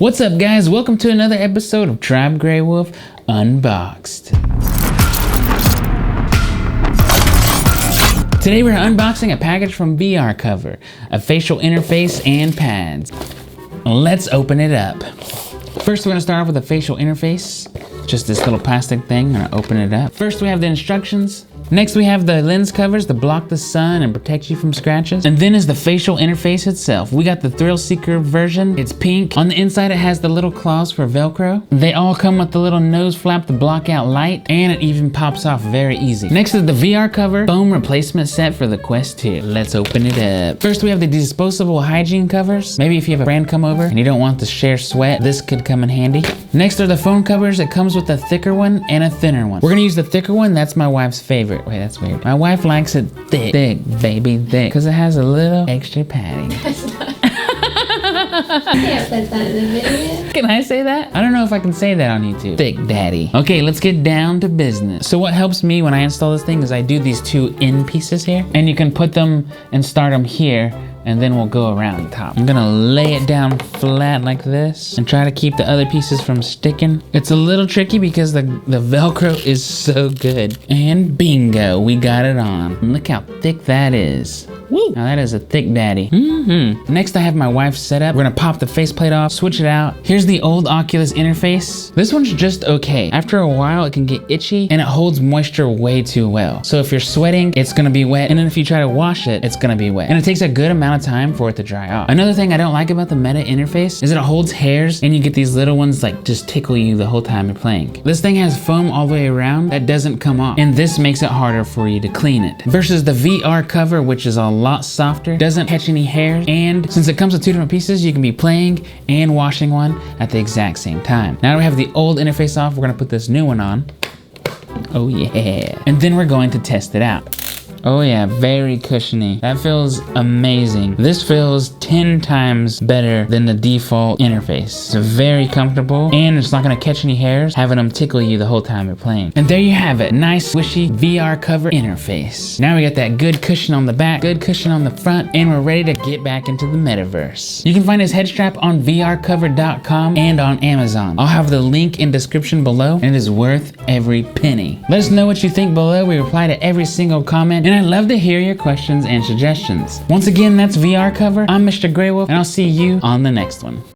What's up guys, welcome to another episode of Tribe Greywolf Unboxed. Today we're unboxing a package from VR Cover, a facial interface and pads. Let's open it up. First we're gonna start off with a facial interface. Just this little plastic thing, I'm gonna open it up. First we have the instructions. Next we have the lens covers to block the sun and protect you from scratches. And then is the facial interface itself. We got the Thrill Seeker version. It's pink. On the inside it has the little claws for Velcro. They all come with the little nose flap to block out light, and it even pops off very easy. Next is the VR Cover foam replacement set for the Quest 2. Let's open it up. First we have the disposable hygiene covers. Maybe if you have a friend come over and you don't want to share sweat, this could come in handy. Next are the phone covers. It comes with a thicker one and a thinner one. We're gonna use the thicker one. That's my wife's favorite. Wait, that's weird. My wife likes it thick, baby, thick, because it has a little extra padding. That's not. You can't put that in the video. Can I say that? I don't know if I can say that on YouTube. Thick daddy. Okay, let's get down to business. So what helps me when I install this thing is I do these two end pieces here, and you can put them and start them here, and then we'll go around the top. I'm gonna lay it down flat like this and try to keep the other pieces from sticking. It's a little tricky because the Velcro is so good. And bingo, we got it on. Look how thick that is. Woo! Now that is a thick daddy. Next I have my wife's setup. We're gonna pop the faceplate off, switch it out. Here's the old Oculus interface. This one's just okay. After a while it can get itchy and it holds moisture way too well. So if you're sweating, it's gonna be wet. And then if you try to wash it, it's gonna be wet. And it takes a good amount of time for it to dry off. Another thing I don't like about the Meta interface is that it holds hairs and you get these little ones like just tickle you the whole time you're playing. This thing has foam all the way around that doesn't come off, and this makes it harder for you to clean it. Versus the VR Cover, which is a lot softer, doesn't catch any hairs, and since it comes with two different pieces, you can be playing and washing one at the exact same time. Now we have the old interface off, we're gonna put this new one on. Oh yeah. And then we're going to test it out. Oh yeah, very cushiony. That feels amazing. This feels 10 times better than the default interface. It's very comfortable, and it's not gonna catch any hairs, having them tickle you the whole time you're playing. And there you have it, nice swishy VR Cover interface. Now we got that good cushion on the back, good cushion on the front, and we're ready to get back into the metaverse. You can find this head strap on vrcover.com and on Amazon. I'll have the link in description below, and it is worth every penny. Let us know what you think below. We reply to every single comment, and I'd love to hear your questions and suggestions. Once again, that's VR Cover. I'm Mr. Greywolf, and I'll see you on the next one.